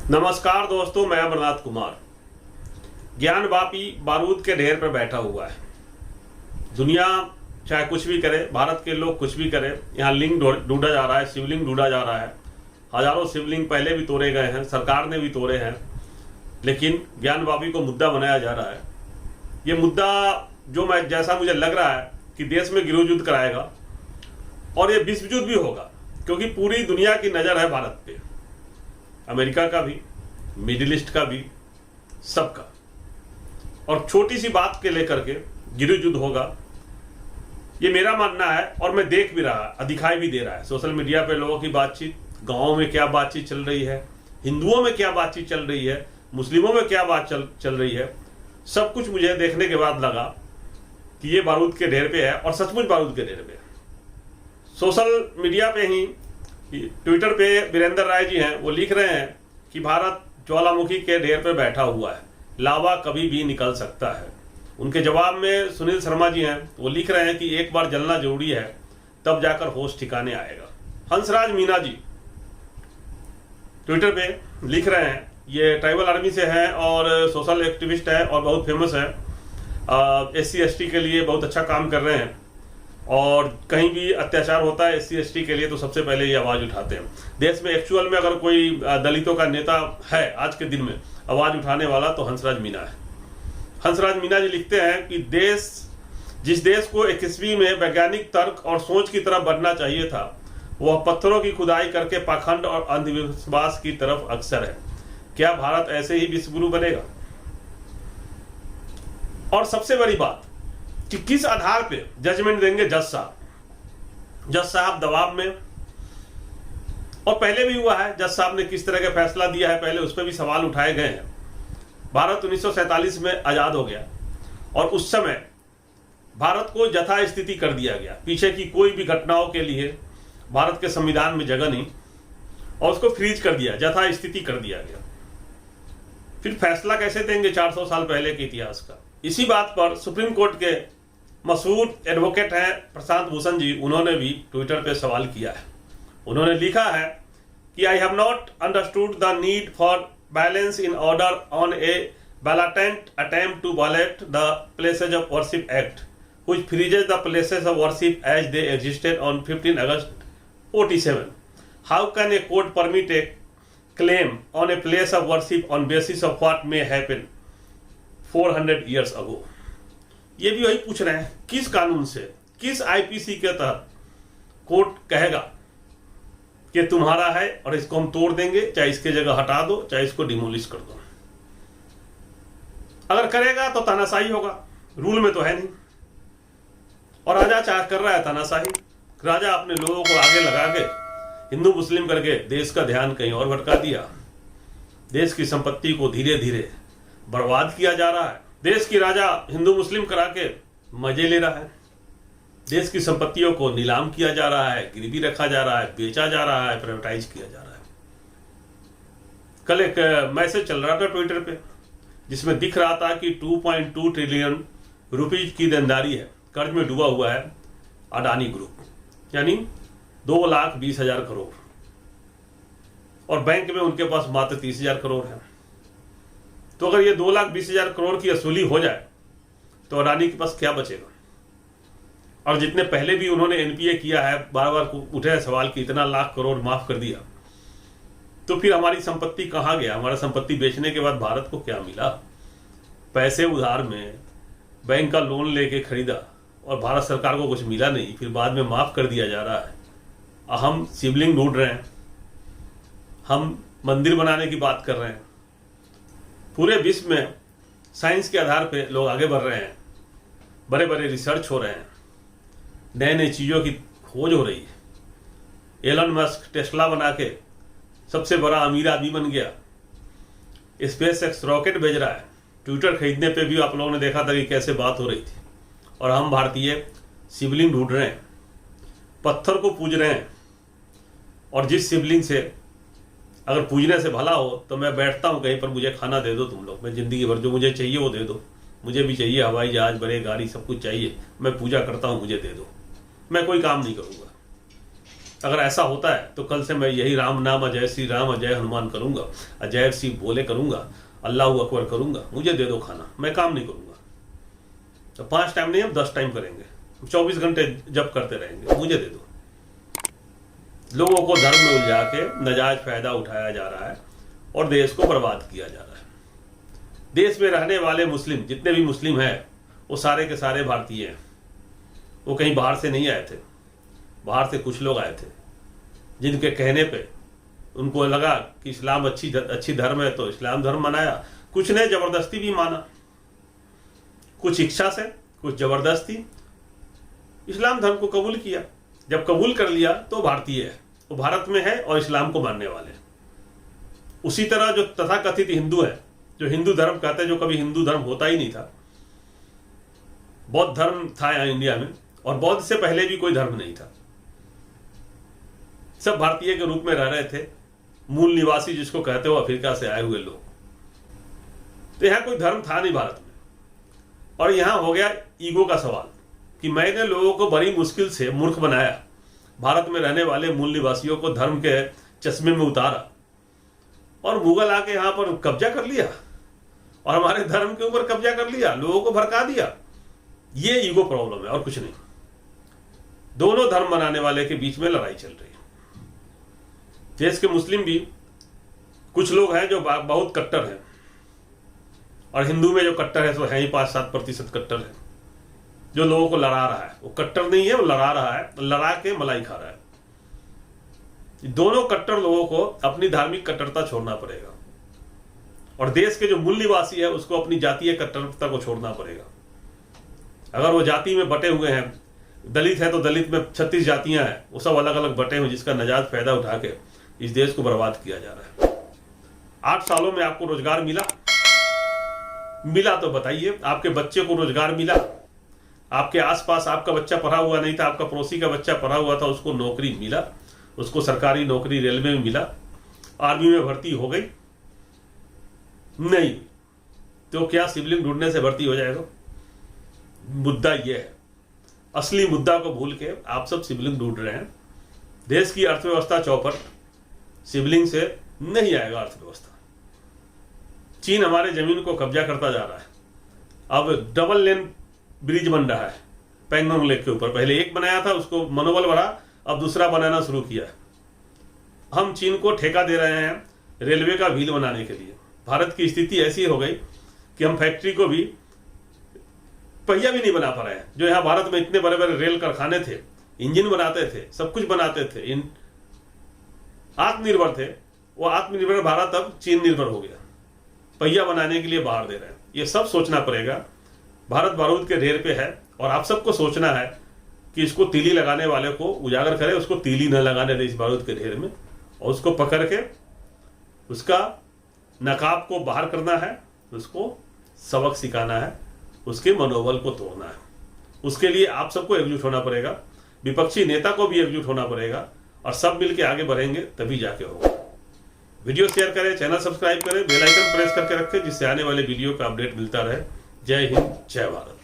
नमस्कार दोस्तों, मैं अमरनाथ कुमार। ज्ञानवापी बारूद के ढेर पर बैठा हुआ है। दुनिया चाहे कुछ भी करे, भारत के लोग कुछ भी करें, यहाँ लिंग ढूंढा जा रहा है, शिवलिंग ढूंढा जा रहा है। हजारों शिवलिंग पहले भी तोड़े गए हैं, सरकार ने भी तोड़े हैं, लेकिन ज्ञानवापी को मुद्दा बनाया जा रहा है। ये मुद्दा जैसा मुझे लग रहा है कि देश में गृह युद्ध कराएगा और ये विश्व युद्ध भी होगा, क्योंकि पूरी दुनिया की नज़र है भारत पे, अमेरिका का भी, मिडिल ईस्ट का भी, सबका। और छोटी सी बात के लेकर के गृह युद्ध होगा, ये मेरा मानना है। और मैं देख भी रहा, दिखाई भी दे रहा है सोशल मीडिया पे लोगों की बातचीत, गाँव में क्या बातचीत चल रही है, हिंदुओं में क्या बातचीत चल रही है, मुस्लिमों में क्या बात चल रही है। सब कुछ मुझे देखने के बाद लगा कि ये बारूद के ढेर पे है, और सचमुच बारूद के ढेर पे है। सोशल मीडिया पे ही, ट्विटर पे वीरेंद्र राय जी हैं, वो लिख रहे हैं कि भारत ज्वालामुखी के ढेर पे बैठा हुआ है, लावा कभी भी निकल सकता है। उनके जवाब में सुनील शर्मा जी हैं, वो लिख रहे हैं कि एक बार जलना जरूरी है, तब जाकर होश ठिकाने आएगा। हंसराज मीना जी ट्विटर पे लिख रहे हैं, ये ट्राइबल आर्मी से हैं और सोशल एक्टिविस्ट है और बहुत फेमस है, SC ST के लिए बहुत अच्छा काम कर रहे हैं, और कहीं भी अत्याचार होता है SC ST के लिए तो सबसे पहले ये आवाज़ उठाते हैं। देश में एक्चुअल में अगर कोई दलितों का नेता है आज के दिन में आवाज़ उठाने वाला, तो हंसराज मीना है। हंसराज मीना जी लिखते हैं कि जिस देश को 21वीं में वैज्ञानिक तर्क और सोच की तरफ बढ़ना चाहिए था, वह पत्थरों की खुदाई करके पाखंड और अंधविश्वास की तरफ अग्रसर है। क्या भारत ऐसे ही विश्वगुरु बनेगा? और सबसे बड़ी बात कि किस आधार पे जजमेंट देंगे जज साहब दबाव में, और पहले भी हुआ है, जज साहब ने किस तरह का फैसला दिया है पहले, उस पर भी सवाल उठाए गए हैं। भारत 1947 में आजाद हो गया और उस समय भारत को यथास्थिति कर दिया गया, पीछे की कोई भी घटनाओं के लिए भारत के संविधान में जगह नहीं, और उसको फ्रीज कर दिया, यथास्थिति कर दिया गया। फिर फैसला कैसे देंगे 400 साल पहले के इतिहास का? इसी बात पर सुप्रीम कोर्ट के मशहूर एडवोकेट हैं प्रशांत भूषण जी, उन्होंने भी ट्विटर पे सवाल किया है। उन्होंने लिखा है कि I have not understood the need for balance in order on A blatant attempt to violate the Places of Worship Act, which freezes the places of worship as they existed on 15 August 47. How can a court permit a claim on a place of worship on basis of what may happen 400 years ago? ये भी वही पूछ रहे हैं, किस कानून से, किस IPC के तहत कोर्ट कहेगा कि तुम्हारा है और इसको हम तोड़ देंगे, चाहे इसके जगह हटा दो, चाहे इसको डिमोलिश कर दो। अगर करेगा तो तानाशाही होगा, रूल में तो है नहीं। और राजा चाह कर रहा है तानाशाही, राजा अपने लोगों को आगे लगा के हिंदू मुस्लिम करके देश का ध्यान कहीं और भटका दिया। देश की संपत्ति को धीरे धीरे बर्बाद किया जा रहा है। देश की राजा हिंदू मुस्लिम करा के मजे ले रहा है। देश की संपत्तियों को नीलाम किया जा रहा है, गिरवी रखा जा रहा है, बेचा जा रहा है, प्राइवेटाइज किया जा रहा है। कल एक मैसेज चल रहा था ट्विटर पे, जिसमें दिख रहा था कि 2.2 ट्रिलियन रुपीज की देनदारी है, कर्ज में डूबा हुआ है अडानी ग्रुप, यानी 2,20,000 करोड़, और बैंक में उनके पास मात्र 30,000 करोड़ है। तो अगर ये 2,20,000 करोड़ की वसूली हो जाए तो अडानी के पास क्या बचेगा? और जितने पहले भी उन्होंने NPA किया है, बार बार उठे हैं सवाल कि इतना लाख करोड़ माफ कर दिया, तो फिर हमारी संपत्ति कहाँ गया? हमारा संपत्ति बेचने के बाद भारत को क्या मिला? पैसे उधार में बैंक का लोन लेके खरीदा और भारत सरकार को कुछ मिला नहीं, फिर बाद में माफ कर दिया जा रहा है। हम शिवलिंग ढूंढ रहे हैं, हम मंदिर बनाने की बात कर रहे हैं। पूरे विश्व में साइंस के आधार पे लोग आगे बढ़ रहे हैं, बड़े बड़े रिसर्च हो रहे हैं, नए नई चीज़ों की खोज हो रही है। एलन मस्क टेस्ला बना के सबसे बड़ा अमीर आदमी बन गया, SpaceX रॉकेट भेज रहा है। ट्विटर खरीदने पे भी आप लोगों ने देखा था कि कैसे बात हो रही थी। और हम भारतीय शिवलिंग ढूंढ रहे हैं, पत्थर को पूज रहे हैं, और जिस शिवलिंग से अगर पूजने से भला हो तो मैं बैठता हूँ कहीं पर, मुझे खाना दे दो तुम लोग, मैं जिंदगी भर जो मुझे चाहिए वो दे दो। मुझे भी चाहिए हवाई जहाज, बड़े गाड़ी, सब कुछ चाहिए, मैं पूजा करता हूँ, मुझे दे दो, मैं कोई काम नहीं करूँगा। अगर ऐसा होता है तो कल से मैं यही राम नाम अजय श्री राम अजय हनुमान करूंगा, अजय श्री बोले करूंगा, अल्लाह अकबर करूंगा, मुझे दे दो खाना, मैं काम नहीं करूंगा। तो 5 टाइम नहीं, हम 10 टाइम करेंगे, 24 घंटे जब करते रहेंगे, मुझे दे दो। लोगों को धर्म में उलझा के नाजायज फायदा उठाया जा रहा है और देश को बर्बाद किया जा रहा है। देश में रहने वाले मुस्लिम, जितने भी मुस्लिम हैं, वो सारे के सारे भारतीय हैं। वो कहीं बाहर से नहीं आए थे, बाहर से कुछ लोग आए थे जिनके कहने पे उनको लगा कि इस्लाम अच्छी धर्म है तो इस्लाम धर्म मनाया। कुछ ने जबरदस्ती भी माना, कुछ इच्छा से, कुछ जबरदस्ती इस्लाम धर्म को कबूल किया। जब कबूल कर लिया तो भारतीय है, वो भारत में है और इस्लाम को मानने वाले। उसी तरह जो तथाकथित हिंदू है, जो हिंदू धर्म कहते हैं, जो कभी हिंदू धर्म होता ही नहीं था, बौद्ध धर्म था यहाँ इंडिया में, और बौद्ध से पहले भी कोई धर्म नहीं था। सब भारतीय के रूप में रह रहे थे, मूल निवासी जिसको कहते हो अफ्रीका से आए हुए लोग। तो यहाँ कोई धर्म था नहीं भारत में। और यहाँ हो गया ईगो का सवाल कि मैंने लोगों को बड़ी मुश्किल से मूर्ख बनाया, भारत में रहने वाले मूल निवासियों को धर्म के चश्मे में उतारा और मुगल आके यहाँ पर कब्जा कर लिया और हमारे धर्म के ऊपर कब्जा कर लिया, लोगों को भड़का दिया। ये ईगो प्रॉब्लम है और कुछ नहीं। दोनों धर्म बनाने वाले के बीच में लड़ाई चल रही है। देश के मुस्लिम भी कुछ लोग हैं जो बहुत कट्टर हैं, और हिंदू में जो कट्टर है तो है ही 5-7% कट्टर है, जो लोगों को लड़ा रहा है। वो कट्टर नहीं है, वो लड़ा रहा है, लड़ा के मलाई खा रहा है। दोनों कट्टर लोगों को अपनी धार्मिक कट्टरता छोड़ना पड़ेगा, और देश के जो मूल निवासी है उसको अपनी जातीय कट्टरता को छोड़ना पड़ेगा। अगर वो जाति में बटे हुए हैं, दलित है तो दलित में 36 जातियां हैं, वो सब अलग अलग बटे हुए, जिसका नाजायज फायदा उठा के इस देश को बर्बाद किया जा रहा है। 8 सालों में आपको रोजगार मिला तो बताइए, आपके बच्चे को रोजगार मिला? आपके आसपास आपका बच्चा पढ़ा हुआ नहीं था, आपका पड़ोसी का बच्चा पढ़ा हुआ था, उसको नौकरी मिला, उसको सरकारी नौकरी रेलवे में मिला, आर्मी में भर्ती हो गई? नहीं। तो क्या सिबलिंग ढूंढने से भर्ती हो जाएगा? मुद्दा यह है। असली मुद्दा को भूल के आप सब सिबलिंग ढूंढ रहे हैं। देश की अर्थव्यवस्था चौपट, सिबलिंग से नहीं आएगा अर्थव्यवस्था। चीन हमारे जमीन को कब्जा करता जा रहा है। अब डबल लेन ब्रिज बन रहा है पैंगोंग लेक के ऊपर। पहले एक बनाया था, उसको मनोबल बढ़ा, अब दूसरा बनाना शुरू किया है। हम चीन को ठेका दे रहे हैं रेलवे का व्हील बनाने के लिए। भारत की स्थिति ऐसी हो गई कि हम फैक्ट्री को भी पहिया भी नहीं बना पा रहे हैं। जो यहाँ भारत में इतने बड़े बड़े रेल कारखाने थे, इंजन बनाते थे, सब कुछ बनाते थे, आत्मनिर्भर थे, वो आत्मनिर्भर भारत अब चीन निर्भर हो गया, पहिया बनाने के लिए बाहर दे रहे हैं। ये सब सोचना पड़ेगा। भारत बारूद के ढेर पे है और आप सबको सोचना है कि इसको तीली लगाने वाले को उजागर करे, उसको तीली न लगाने दे इस बारूद के ढेर में, और उसको पकड़ के उसका नकाब को बाहर करना है, उसको सबक सिखाना है, उसके मनोबल को तोड़ना है। उसके लिए आप सबको एकजुट होना पड़ेगा, विपक्षी नेता को भी एकजुट होना पड़ेगा, और सब मिलके आगे बढ़ेंगे तभी जाके होगा। वीडियो शेयर करें, चैनल सब्सक्राइब करें, बेल आइकन प्रेस करके रखें, जिससे आने वाले वीडियो का अपडेट मिलता रहे। जय हिंद, जय भारत।